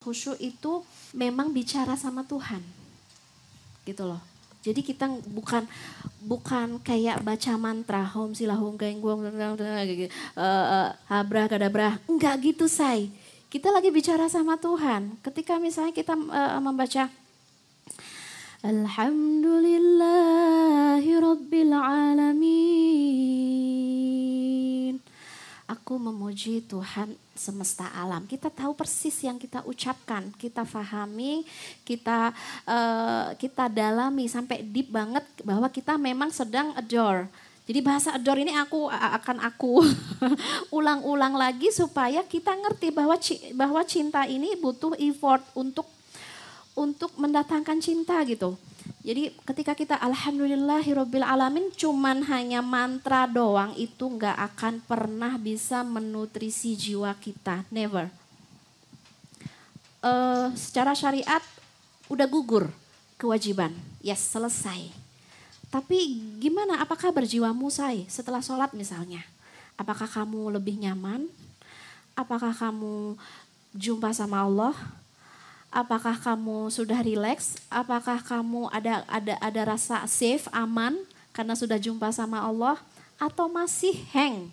Khusyuk itu memang bicara sama Tuhan, gitu loh. Jadi kita bukan kayak baca mantra Om silahung genggong habra kadabra, enggak gitu say. Kita lagi bicara sama Tuhan. Ketika misalnya kita membaca Alhamdulillahi Rabbil Alamin. Aku memuji Tuhan semesta alam. Kita tahu persis yang kita ucapkan, kita fahami, kita dalami sampai deep banget bahwa kita memang sedang adore. Jadi bahasa adore ini aku ulang-ulang lagi supaya kita ngerti bahwa cinta ini butuh effort untuk mendatangkan cinta gitu. Jadi ketika kita alhamdulillahirabbil alamin cuman hanya mantra doang itu nggak akan pernah bisa menutrisi jiwa kita, never. Secara syariat udah gugur kewajiban, yes selesai. Tapi gimana apakah berjiwamu say setelah sholat misalnya? Apakah kamu lebih nyaman? Apakah kamu jumpa sama Allah? Apakah kamu sudah rileks? Apakah kamu ada rasa safe, aman karena sudah jumpa sama Allah? Atau masih hang?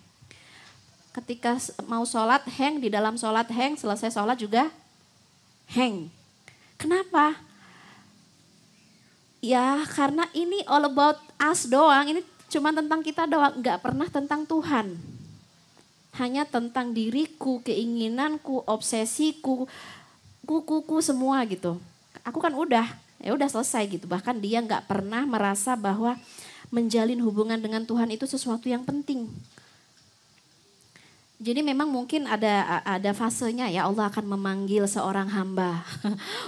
Ketika mau sholat hang, di dalam sholat hang, selesai sholat juga hang. Kenapa? Ya karena ini all about us doang, ini cuma tentang kita doang, gak pernah tentang Tuhan. Hanya tentang diriku, keinginanku, obsesiku, kuku semua gitu. Aku kan udah selesai gitu. Bahkan dia nggak pernah merasa bahwa menjalin hubungan dengan Tuhan itu sesuatu yang penting. Jadi memang mungkin ada fasenya ya Allah akan memanggil seorang hamba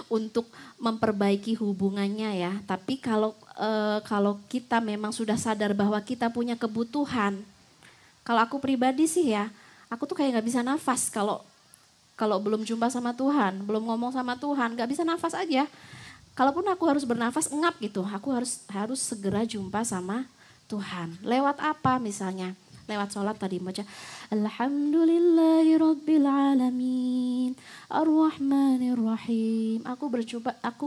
untuk memperbaiki hubungannya ya. Tapi kalau kita memang sudah sadar bahwa kita punya kebutuhan. Kalau aku pribadi sih ya, aku tuh kayak nggak bisa nafas kalau belum jumpa sama Tuhan, belum ngomong sama Tuhan, gak bisa nafas aja. Kalaupun aku harus bernafas ngap gitu, aku harus segera jumpa sama Tuhan. Lewat apa misalnya? Lewat sholat tadi baca Alhamdulillahirabbil alamin Ar-Rahmanir-Rahim. Aku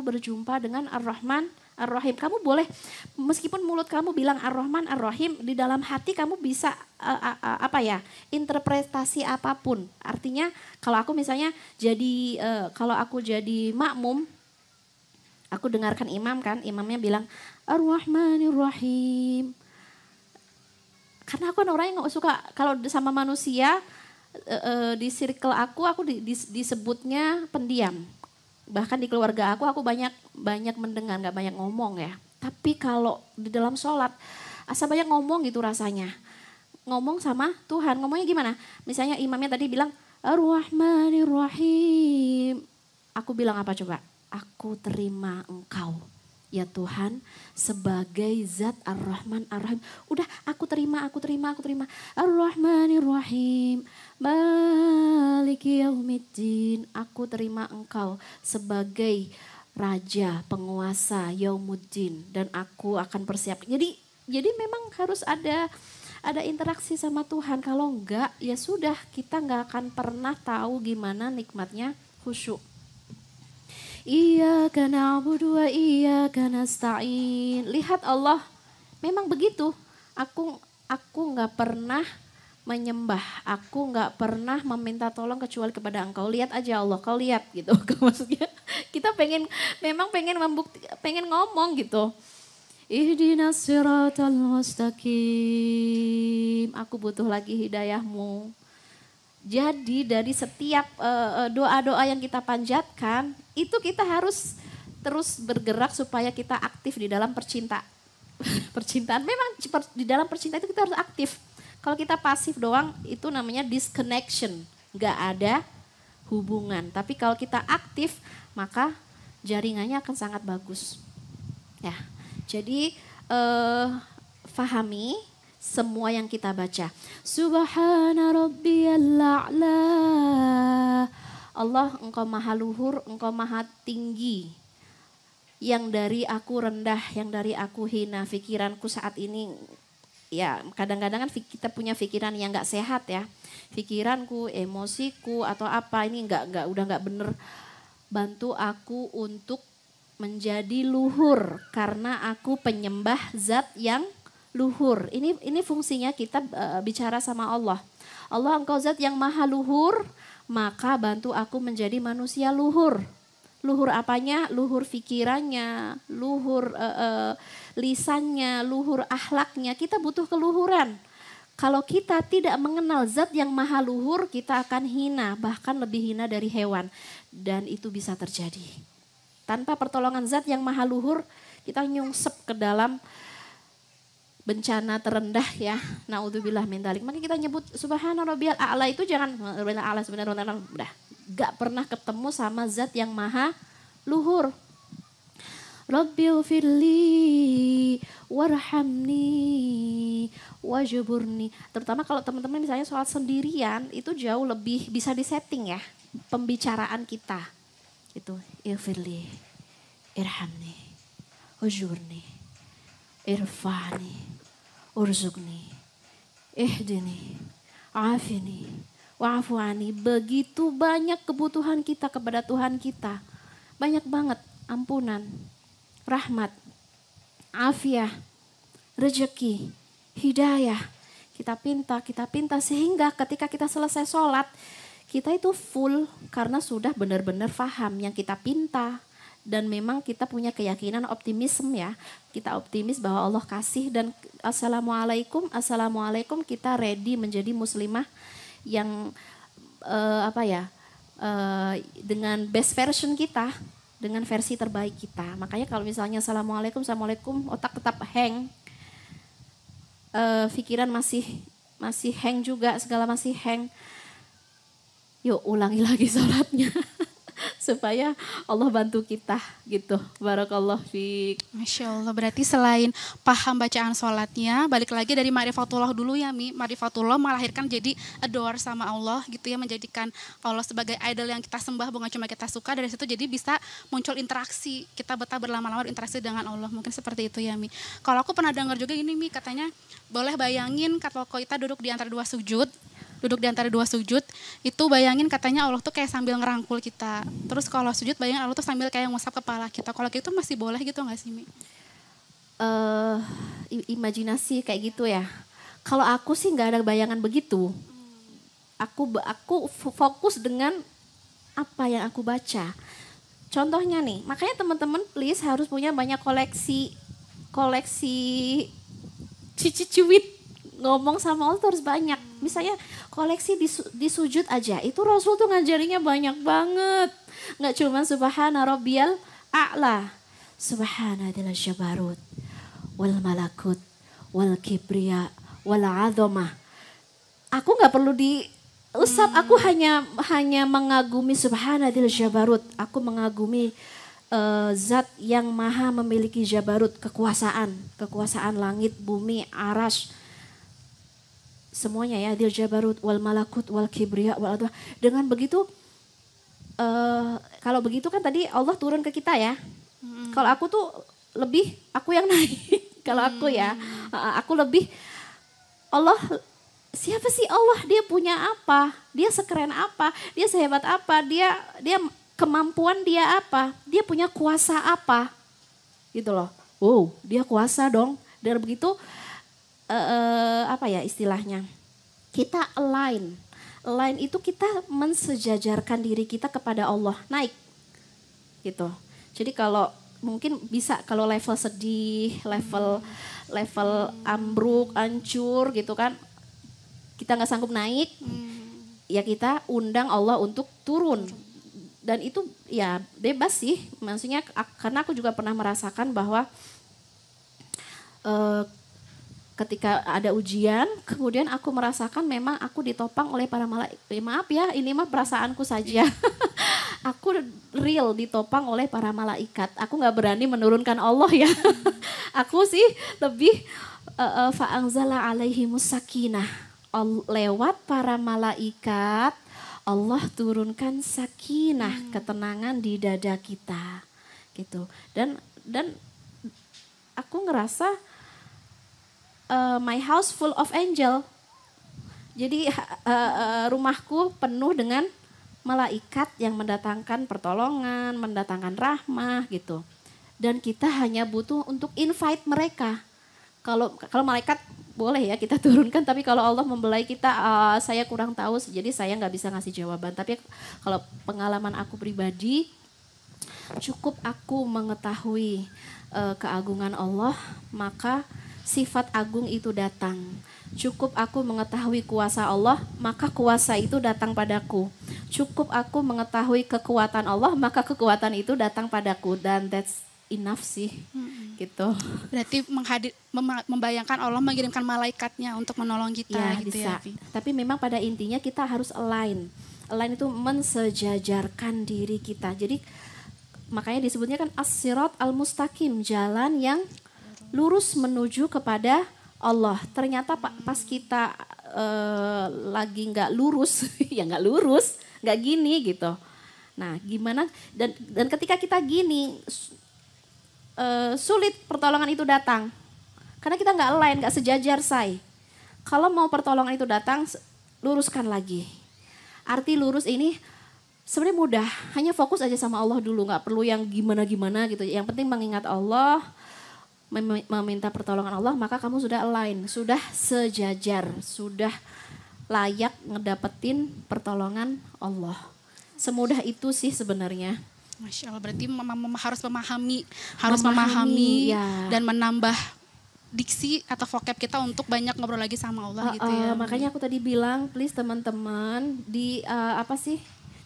berjumpa dengan Ar-Rahman Ar-Rahim. Kamu boleh meskipun mulut kamu bilang Ar-Rahman Ar-Rahim, di dalam hati kamu bisa interpretasi apapun. Artinya kalau aku misalnya kalau aku jadi makmum, aku dengarkan imam kan, imamnya bilang Ar-Rahmanir-Rahim. Karena aku kan orang yang gak suka kalau sama manusia di circle aku disebutnya pendiam. Bahkan di keluarga aku banyak mendengar, gak banyak ngomong ya. Tapi kalau di dalam sholat, asa banyak ngomong gitu rasanya. Ngomong sama Tuhan, ngomongnya gimana? Misalnya imamnya tadi bilang, Ar-Rahmanir-Rahim. Aku bilang apa coba? Aku terima Engkau, ya Tuhan, sebagai zat Ar-Rahman Ar-Rahim. Udah, aku terima. Ar-Rahmanir-Rahim. Maliki yaumiddin. Aku terima Engkau sebagai raja, penguasa yaumuddin, dan aku akan persiapkan. Jadi memang harus ada interaksi sama Tuhan. Kalau enggak, ya sudah, kita enggak akan pernah tahu gimana nikmatnya khusyuk. Iyyaka na'budu wa iyyaka nasta'in. Lihat Allah, memang begitu. Aku enggak pernah menyembah, aku nggak pernah meminta tolong kecuali kepada Engkau. Lihat aja Allah, kau lihat gitu. Maksudnya kita pengen ngomong gitu. Ihdinas siratal mustaqim. Aku butuh lagi hidayahmu. Jadi dari setiap doa-doa yang kita panjatkan, itu kita harus terus bergerak supaya kita aktif di dalam percintaan. Memang di dalam percintaan itu kita harus aktif. Kalau kita pasif doang itu namanya disconnection, gak ada hubungan. Tapi kalau kita aktif maka jaringannya akan sangat bagus. Ya, jadi fahami semua yang kita baca. Subhana rabbiyal a'la. Allah Engkau maha luhur, Engkau maha tinggi. Yang dari aku rendah, yang dari aku hina, pikiranku saat ini. Ya kadang-kadang kan kita punya pikiran yang gak sehat ya. Pikiranku, emosiku atau apa ini udah gak bener bantu aku untuk menjadi luhur karena aku penyembah zat yang luhur. Ini fungsinya kita bicara sama Allah. Allah, engkau zat yang maha luhur, maka bantu aku menjadi manusia luhur. Luhur apanya? Luhur pikirannya, luhur lisannya, luhur akhlaknya. Kita butuh keluhuran. Kalau kita tidak mengenal zat yang maha luhur, kita akan hina, bahkan lebih hina dari hewan. Dan itu bisa terjadi. Tanpa pertolongan zat yang maha luhur, kita nyungsep ke dalam bencana terendah ya. Naudzubillah min dzalik. Maka kita nyebut subhana rabbiyal a'la itu jangan a'la sebenarnya udah gak pernah ketemu sama zat yang maha luhur. Rabbil firli warhamni wajburni. Terutama kalau teman-teman misalnya sholat sendirian itu jauh lebih bisa disetting ya pembicaraan kita. Itu irfirli, irhamni, wajburni, irfani, urzukni, ihdini, afini, wa'afuani. Begitu banyak kebutuhan kita kepada Tuhan kita. Banyak banget ampunan, rahmat, afiah, rezeki, hidayah. Kita pinta sehingga ketika kita selesai sholat, kita itu full karena sudah benar-benar paham yang kita pinta. Dan memang kita punya keyakinan optimisme ya. Kita optimis bahwa Allah kasih dan assalamualaikum kita ready menjadi muslimah yang dengan best version kita. Dengan versi terbaik kita. Makanya kalau misalnya assalamualaikum otak tetap hang. Pikiran masih hang juga, segala masih hang. Yuk ulangi lagi sholatnya. Supaya Allah bantu kita gitu. Barakallah fiik. Masya Allah, berarti selain paham bacaan sholatnya, balik lagi dari ma'rifatullah dulu ya Mi. Ma'rifatullah melahirkan jadi adore sama Allah gitu ya, menjadikan Allah sebagai idol yang kita sembah, bukan cuma kita suka. Dari situ jadi bisa muncul interaksi, kita betah berlama-lama interaksi dengan Allah, mungkin seperti itu ya Mi. Kalau aku pernah dengar juga ini Mi, katanya boleh bayangin kalau kita duduk di antara dua sujud, itu bayangin katanya Allah tuh kayak sambil ngerangkul kita. Terus kalau sujud bayangin Allah tuh sambil kayak ngusap kepala kita. Kalau gitu masih boleh gitu gak sih Mi? Imajinasi kayak gitu ya. Kalau aku sih gak ada bayangan begitu. Aku fokus dengan apa yang aku baca. Contohnya nih, makanya teman-teman please harus punya banyak koleksi cici-ciwit. Ngomong sama Allah tuh harus banyak. Misalnya koleksi di sujud aja. Itu Rasul tuh ngajarinya banyak banget. Nggak cuma subhana rabbiyal a'la. Subhana dzil jabarut. Wal malakut. Wal kibriya. Wal azamah. Aku nggak perlu diusap. Aku hanya mengagumi subhana dzil jabarut. Aku mengagumi zat yang maha memiliki jabarut. Kekuasaan langit, bumi, arash. Semuanya ya, dil jabarut wal malakut wal kibriya wal adwa. Dengan begitu kalau begitu kan tadi Allah turun ke kita ya. Kalau aku tuh lebih aku yang naik. Kalau aku ya, aku lebih Allah, siapa sih Allah? Dia punya apa? Dia sekeren apa? Dia sehebat apa? Dia kemampuan dia apa? Dia punya kuasa apa? Gitu loh. Wow, dia kuasa dong. Dan begitu istilahnya, kita align itu kita mensejajarkan diri kita kepada Allah, naik gitu. Jadi kalau mungkin bisa kalau level sedih, level ambruk, hancur gitu kan, kita nggak sanggup naik, ya kita undang Allah untuk turun. Dan itu ya bebas sih, maksudnya karena aku juga pernah merasakan bahwa ketika ada ujian, kemudian aku merasakan memang aku ditopang oleh para malaikat. Maaf ya, ini mah perasaanku saja. Aku real ditopang oleh para malaikat. Aku gak berani menurunkan Allah ya. Aku sih lebih fa'anzala alaihimus sakinah. Lewat para malaikat, Allah turunkan sakinah, ketenangan di dada kita. Gitu. Dan aku ngerasa my house full of angel. Jadi rumahku penuh dengan malaikat yang mendatangkan pertolongan, mendatangkan rahmah gitu. Dan kita hanya butuh untuk invite mereka. Kalau malaikat boleh ya kita turunkan, tapi kalau Allah membelai kita, saya kurang tahu, jadi saya nggak bisa ngasih jawaban. Tapi kalau pengalaman aku pribadi, cukup aku mengetahui keagungan Allah, maka sifat agung itu datang. Cukup aku mengetahui kuasa Allah, maka kuasa itu datang padaku. Cukup aku mengetahui kekuatan Allah, maka kekuatan itu datang padaku. Dan that's enough sih, gitu. Berarti membayangkan Allah mengirimkan malaikatnya untuk menolong kita Ya, gitu bisa. ya. Tapi memang pada intinya kita harus align. Align itu mensejajarkan diri kita. Jadi makanya disebutnya kan as-sirat al-mustaqim, jalan yang lurus menuju kepada Allah. Ternyata pas kita lagi nggak lurus, ya nggak lurus, nggak gini gitu. Nah, gimana? Dan ketika kita gini, sulit pertolongan itu datang. Karena kita nggak align, nggak sejajar say. Kalau mau pertolongan itu datang, luruskan lagi. Arti lurus ini sebenarnya mudah, hanya fokus aja sama Allah dulu, nggak perlu yang gimana-gimana gitu. Yang penting mengingat Allah, meminta pertolongan Allah, maka kamu sudah align, sudah sejajar, sudah layak ngedapetin pertolongan Allah. Semudah itu sih sebenarnya. Masya Allah, berarti harus memahami ya. Dan menambah diksi atau vocab kita untuk banyak ngobrol lagi sama Allah gitu ya. Makanya aku tadi bilang, please teman-teman di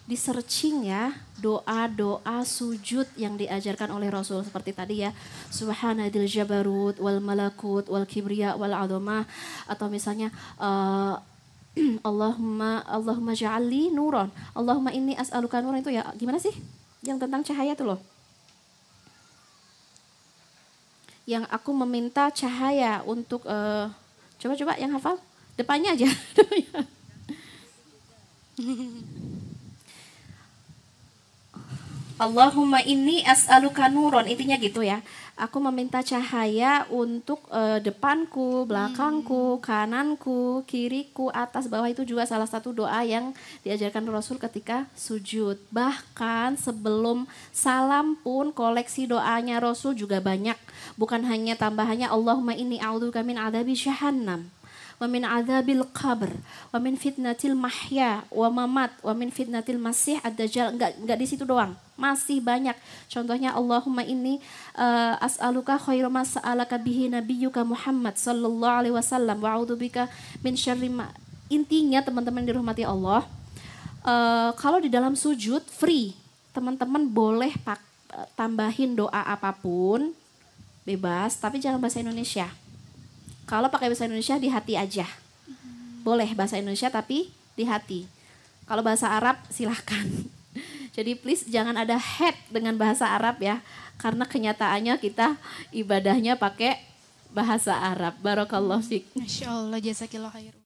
di searching ya doa-doa sujud yang diajarkan oleh Rasul seperti tadi ya, Subhanadil Jabarut wal Malakut wal Kibriya wal Adhamah, atau misalnya Allahumma ja'alli nuron, Allahumma inni as'aluka nuron, itu ya gimana sih? Yang tentang cahaya tuh loh. Yang aku meminta cahaya untuk coba yang hafal depannya aja. Allahumma inni as'aluka nuron, intinya gitu ya. Aku meminta cahaya untuk depanku, belakangku, kananku, kiriku, atas, bawah. Itu juga salah satu doa yang diajarkan Rasul ketika sujud. Bahkan sebelum salam pun koleksi doanya Rasul juga banyak. Bukan hanya tambahannya Allahumma inni a'udzubika min adzabi jahannam, wa min adzabil qabr, wa min fitnatil mahya wa mamat, wa min fitnatil masih ad-dajjal. Enggak di situ doang. Masih banyak. Contohnya Allahumma inni as'aluka khairu ma sa'alaka bihi nabiyyuka Muhammad sallallahu alaihi wasallam wa a'udzubika min syarri ma. Intinya teman-teman dirahmati Allah, kalau di dalam sujud free, teman-teman boleh tambahin doa apapun, bebas, tapi jangan bahasa Indonesia. Kalau pakai bahasa Indonesia di hati aja. Boleh bahasa Indonesia tapi di hati. Kalau bahasa Arab silahkan. Jadi please jangan ada head dengan bahasa Arab ya. Karena kenyataannya kita ibadahnya pakai bahasa Arab. Barakallahu fiik. Masya Allah, jazakillah khair.